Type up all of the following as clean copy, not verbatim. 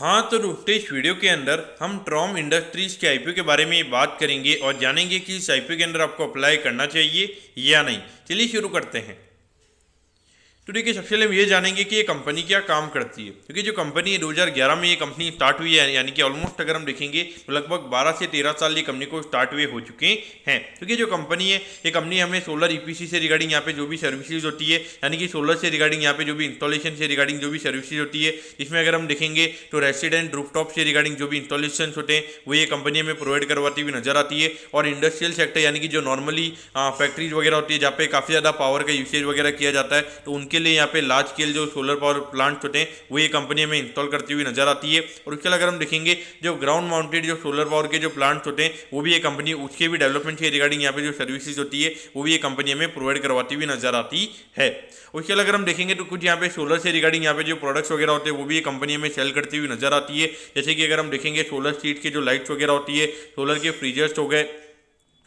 हाँ, तो दोस्तों इस वीडियो के अंदर हम ट्रॉम इंडस्ट्रीज के आईपीओ के बारे में बात करेंगे और जानेंगे कि इस आईपीओ के अंदर आपको अप्लाई करना चाहिए या नहीं। चलिए शुरू करते हैं। तो देखिए, सबसे पहले हम ये जानेंगे कि ये कंपनी क्या काम करती है, क्योंकि जो कंपनी है 2011 में ये कंपनी स्टार्ट हुई है, यानी कि ऑलमोस्ट अगर हम देखेंगे तो लगभग 12 से 13 साल ये कंपनी को स्टार्ट हुए हो चुके हैं। क्योंकि जो कंपनी है ये कंपनी हमें सोलर ईपीसी से रिगार्डिंग यहाँ पे जो भी सर्विसेज होती है, यानी कि सोलर से रिगार्डिंग यहाँ पे जो भी इंस्टॉलेशन से रिगार्डिंग जो भी सर्विसेज होती है, इसमें अगर हम देखेंगे तो रेसिडेंट रूफटॉप से रिगार्डिंग जो भी इंस्टॉलेशन होते हैं वो ये कंपनी हमें प्रोवाइड करवाती हुई नजर आती है। और इंडस्ट्रियल सेक्टर यानी कि जो नॉर्मली फैक्ट्रीज वगैरह होती है जहाँ पे काफ़ी ज़्यादा पावर का यूसेज वगैरह किया जाता है, तो उनके लिए यहाँ पे लार्ज स्केल जो सोलर पावर प्लांट्स होते हैं वो ये कंपनी हमें इंस्टॉल करती हुई नजर आती है। और उसके अगर हम देखेंगे जो ग्राउंड माउंटेड जो सोलर पावर के जो प्लांट्स होते हैं वो भी ये कंपनी उसके भी डेवलपमेंट के रिगार्डिंग यहाँ पे जो सर्विसेज होती है वो भी ये कंपनी हमें प्रोवाइड करवाती हुई नजर आती है। उसके अगर हम देखेंगे तो कुछ यहाँ पे सोलर से रिगार्डिंग यहाँ पे जो प्रोडक्ट्स वगैरह होते हैं वो भी ये कंपनी हमें सेल करती हुई नजर आती है। जैसे कि अगर हम देखेंगे सोलर सीट के जो लाइट्स वगैरह होती है, सोलर के फ्रीजर्स हो गए,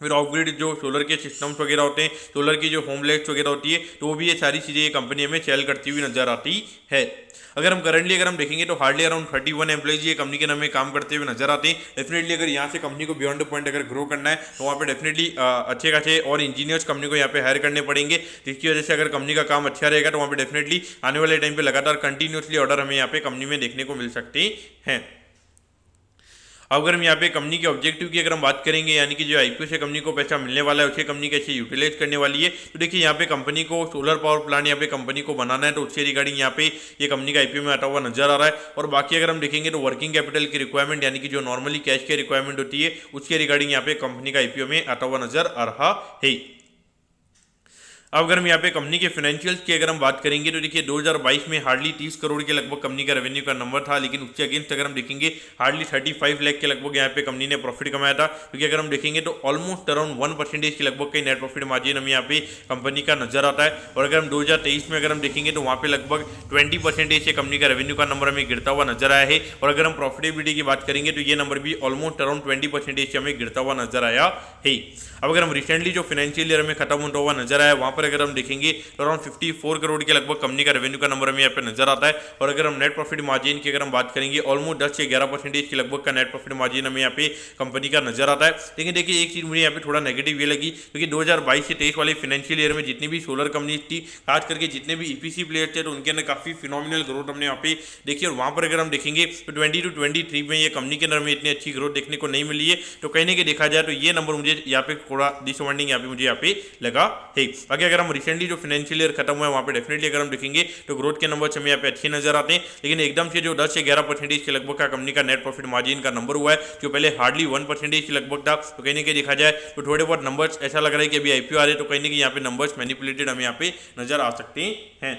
फिर ऑफ ग्रिड जो सोलर के सिस्टम्स वगैरह होते हैं, सोलर की जो होम लाइट्स वगैरह होती है, तो वो भी ये सारी चीज़ें ये कंपनी हमें सेल करती हुई नजर आती है। अगर हम देखेंगे तो हार्डली अराउंड 31 एम्प्लॉइज ये कंपनी के नाम में काम करते हुए नजर आते हैं। डेफिनेटली अगर यहाँ से कंपनी को बियॉन्ड द पॉइंट अगर ग्रो करना है तो वहाँ पे डेफिनेटली अच्छे खासे और इंजीनियर्स कंपनी को यहाँ पे हायर करने पड़ेंगे, जिसकी वजह से अगर कंपनी का काम अच्छा रहेगा तो वहाँ पे डेफिनेटली आने वाले टाइम पे लगातार कंटिन्यूसली ऑर्डर हमें यहाँ पे कंपनी में देखने को मिल सकते हैं। अगर हम यहाँ पे कंपनी के ऑब्जेक्टिव की अगर हम बात करेंगे, यानी कि जो आईपीओ से कंपनी को पैसा मिलने वाला है उसे कंपनी कैसे यूटिलाइज करने वाली है, तो देखिए यहाँ पे कंपनी को सोलर पावर प्लांट यहाँ पे कंपनी को बनाना है, तो उससे रिगार्डिंग यहाँ पे ये कंपनी का आईपीओ में आता हुआ नजर आ रहा है। और बाकी अगर हम देखेंगे तो वर्किंग कैपिटल की रिक्वायरमेंट यानी कि जो नॉर्मली कैश की रिक्वायरमेंट होती है उसके रिगार्डिंग यहाँ पे कंपनी का आईपीओ में आता हुआ नजर आ रहा है। अब अगर हम यहाँ पे कंपनी के फाइनेंशियल्स की अगर हम बात करेंगे तो देखिए 2022 में हार्डली 30 करोड़ के लगभग कंपनी का रेवेन्यू का नंबर था, लेकिन उसके अगेंस्ट अगर हम देखेंगे हार्डली 35 लाख के लगभग यहाँ पे कंपनी ने प्रॉफिट कमाया था। क्योंकि अगर हम देखेंगे तो ऑलमोस्ट अराउंड 1% के लगभग का नेट प्रॉफिट मार्जिन हमें यहाँ पे कंपनी का नजर आता है। और अगर हम 2023 में अगर हम देखेंगे तो वहाँ पे लगभग 20% से कंपनी का रेवेन्यू का नंबर हमें गिरता हुआ नजर आया है। और अगर हम प्रॉफिटेबिलिटी की बात करेंगे तो ये नंबर भी ऑलमोस्ट अराउंड 20% से हमें गिरता हुआ नजर आया है। अब अगर हम रिसेंटली जो फाइनेंशियल ईयर में खत्म होता हुआ नजर आया वहाँ पर अगर हम देखेंगे तो अराउंड 54 करोड़ के लगभग कंपनी का रेवेन्यू का नंबर हमें यहाँ पे नजर आता है। और अगर हम नेट प्रॉफिट मार्जिन की अगर हम बात करेंगे ऑलमोस्ट 10 से 11% के लगभग का नेट प्रॉफिट मार्जिन हमें यहाँ पे कंपनी का नजर आता है। लेकिन देखिए एक चीज मुझे यहाँ पे थोड़ा नेगेटिव ये लगी, क्योंकि 2022 से 23 वाले फाइनेंशियल ईयर में जितनी भी सोलर कंपनी थी, खास करके जितने भी ईपीसी प्लेयर थे, तो उनके अंदर काफी फिनोमिनल ग्रोथ हमने यहाँ पे देखी। और वहाँ पर अगर हम देखेंगे तो 20 to 23 में ये कंपनी के अंदर में इतनी अच्छी ग्रोथ देखने को नहीं मिली है। तो कहीं ना कहीं देखा जाए तो ये नंबर मुझे यहाँ पे थोड़ा डिसअपॉइंटिंग यहाँ पे मुझे यहाँ पे लगा है। बाकी अगर हम रिसेंटली जो फाइनेंशियल ईयर खत्म हुआ है वहाँ पे डेफिनेटली अगर हम देखेंगे तो ग्रोथ के नंबर हमें यहाँ पे अच्छे नजर आते हैं। लेकिन एकदम से जो 10 से 11% के लगभग का कंपनी का नेट प्रॉफिट मार्जिन का नंबर हुआ है, जो पहले हार्डली 1% के लगभग था, तो कहीं ना कहीं देखा जाए तो थोड़े बहुत नंबर्स ऐसा लग रहा है कि अभी आईपीओ आ रहे, तो कहीं ना कहीं यहाँ पे नंबर्स मैनिपुलेटेड हमें यहाँ पे नजर आ सकते हैं।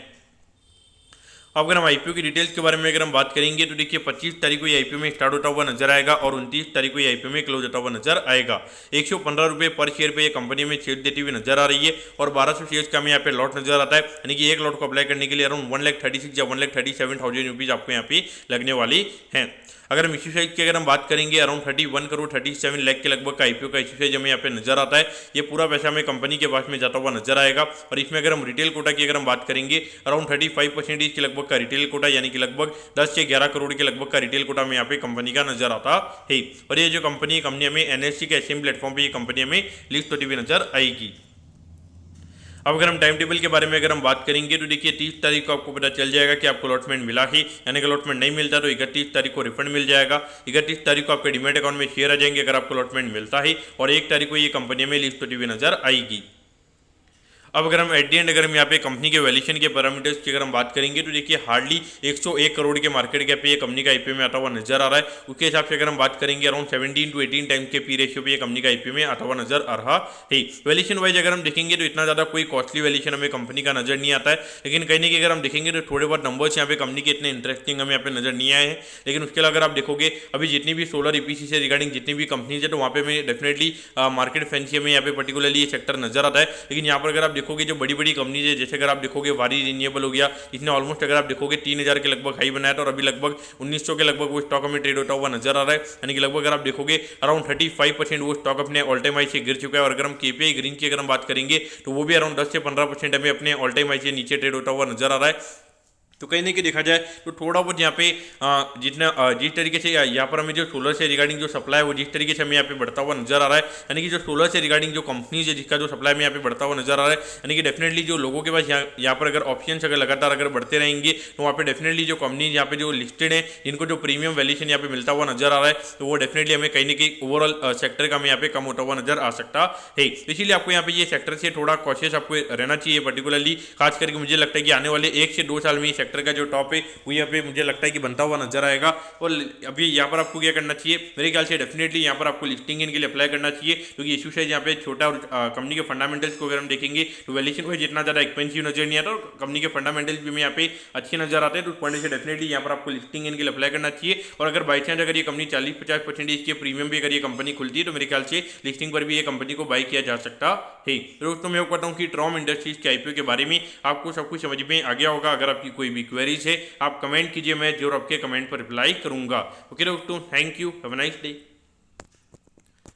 अब अगर हम आईपीओ की डिटेल्स के बारे में अगर हम बात करेंगे तो देखिए 25 तारीख को ये आईपीओ में स्टार्ट होता हुआ नजर आएगा और 29 तारीख को ये आईपीओ में क्लोज होता हुआ नजर आएगा। 115 रुपये पर शेयर पे ये कंपनी में शेयर देती हुई नजर आ रही है। और 1200 शेयर्स का हमें यहाँ पे लॉट नजर आता है, यानी कि एक लॉट को अप्लाई करने के लिए अराउंड 1,36,000 या 1,37,000 रुपीज आपको यहाँ पे लगने वाली हैं। अगर हम इश्यू साइज की अगर हम बात करेंगे अराउंड 31 करोड़ 37 लाख के लगभग का आईपीओ का इश्यू साइज हमें यहाँ पे नजर आता है। ये पूरा पैसा हमें कंपनी के पास में जाता हुआ नजर आएगा। और इसमें अगर हम रिटेल कोटा की अगर हम बात करेंगे अराउंड 35% के लगभग का रिटेल कोटा, यानी कि लगभग 10 से 11 करोड़ के लगभग का रिटेल कोटा में यहाँ पे कंपनी का नजर आता है। और ये जो कंपनी हमें एनएससी के एसएम प्लेटफॉर्म पे ये कंपनी हमें लिस्ट होती हुई नजर आएगी। अब अगर हम टाइम टेबल के बारे में अगर हम बात करेंगे तो देखिए 30 तारीख को आपको पता चल जाएगा कि आपको अलॉटमेंट मिला ही, यानी कि अलॉटमेंट नहीं मिलता तो 31 तारीख को रिफंड मिल जाएगा। 31 तारीख को आपके डीमैट अकाउंट में शेयर आ जाएंगे अगर आपको अलॉटमेंट मिलता है। और 1 तारीख को ये कंपनी में लिस्ट होती हुई नजर आएगी। अब अगर हम एट दी एंड अगर हम यहाँ पे कंपनी के वैल्यूएशन के पैरामीटर्स की अगर हम बात करेंगे तो देखिए हार्डली 101 करोड़ के मार्केट कैप पे ये कंपनी का आईपीओ में आता हुआ नजर आ रहा है। उसके हिसाब से अगर हम बात करेंगे अराउंड 17 to 18 टाइम्स के पी रेशियो पे ये कंपनी का आईपीओ में आता हुआ नजर आ रहा है। वैल्यूएशन वाइज अगर हम देखेंगे तो इतना ज़्यादा कोई कॉस्टली वैल्यूएशन हमें कंपनी का नजर नहीं आता है, लेकिन कहीं ना कहीं अगर हम देखेंगे तो थोड़े बहुत नंबर्स यहाँ पे कंपनी के इतने इंटरेस्टिंग हमें यहाँ पे नजर नहीं आए हैं। लेकिन उसके अलावा अगर आप देखोगे अभी जितनी भी सोलर ईपीसी से रिगार्डिंग जितनी भी कंपनीज है तो वहाँ पे हमें डेफिनेटली मार्केट फैंसी में यहाँ पे पर्टिकुलरली ये सेक्टर नजर आता है। लेकिन यहाँ पर अगर आप देखोगे जो बड़ी बड़ी कंपनीज है, जैसे अगर आप देखोगे वारी रिन्यूएबल हो गया, इसने ऑलमोस्ट अगर आप देखोगे 3000 के लगभग हाई बनाया था और अभी लगभग 1900 के लगभग वो स्टॉक में ट्रेड होता हुआ नजर आ रहा है। यानी कि लगभग अगर आप देखोगे अराउंड 35% वो स्टॉक अपने ऑल टाइम हाई से गिर चुका है। और अगर हम केपीआई ग्रीन की अगर हम बात करेंगे तो वो भी अराउंड 10 से 15% हमें अपने ऑल टाइम हाई से नीचे ट्रेड होता हुआ नजर आ रहा है। तो कहीं ना कहीं देखा जाए तो थोड़ा बहुत यहाँ पे जिस तरीके से यहाँ पर हमें जो सोलर से रिगार्डिंग जो सप्लाई है वो जिस तरीके से हमें यहाँ पे बढ़ता हुआ नजर आ रहा है, यानी कि जो सोलर से रिगार्डिंग जो कंपनीज है जिसका जो सप्लाई में यहाँ पे बढ़ता हुआ नजर आ रहा है, यानी कि डेफिनेटली जो लोगों के पास यहाँ पर अगर ऑप्शन अगर लगातार अगर बढ़ते रहेंगे तो वहाँ पे डेफिनेटली जो कंपनीज यहाँ पे जो लिस्टेड है जिनको जो प्रीमियम वैल्यूशन यहाँ पे मिलता हुआ नजर आ रहा है, तो वो डेफिनेटली हमें कहीं ना कहीं ओवरऑल सेक्टर का हमें यहाँ पे कम होता हुआ नजर आ सकता है। इसीलिए आपको यहाँ पे ये सेक्टर से थोड़ा कॉशियस आपको रहना चाहिए, पर्टिकुलरली खास करके मुझे लगता है कि आने वाले 1 से 2 साल में ये सेक्टर का जो टॉप है वो यहाँ पे मुझे लगता है कि बनता हुआ नजर आएगा। और अभी यहाँ पर आपको क्या करना चाहिए, मेरे ख्याल से डेफिनेटली यहाँ पर आपको लिस्टिंग इनके लिए अप्लाई करना चाहिए, क्योंकि इशू साइज यहाँ पे छोटा और कंपनी के फंडामेंटल्स को अगर हम देखेंगे तो वैल्यूएशन वाइज जितना ज़्यादा एक्सपेंसिव नजर नहीं आता और कंपनी के फंडामेंटल्स भी हमें यहाँ पे अच्छे नजर आते हैं, तो उस पॉइंट से डेफिनेटली यहाँ पर आपको लिस्टिंग इनके लिए अप्लाई करना चाहिए। और अगर बाई चांस अगर ये कंपनी 40-50% इसके प्रीमियम भी अगर ये कंपनी खुलती है तो मेरे ख्याल से लिस्टिंग पर भी ये कंपनी को बाई किया जा सकता है। तो दोस्तों मैं कहता हूँ कि ट्रॉम इंडस्ट्रीज के आईपीओ के बारे में आपको सब कुछ समझ में आ गया होगा। अगर आपकी कोई भी क्वेरीज है आप कमेंट कीजिए, मैं जरूर आपके कमेंट पर रिप्लाई करूंगा। ओके दोस्तों, thank you, have a nice day.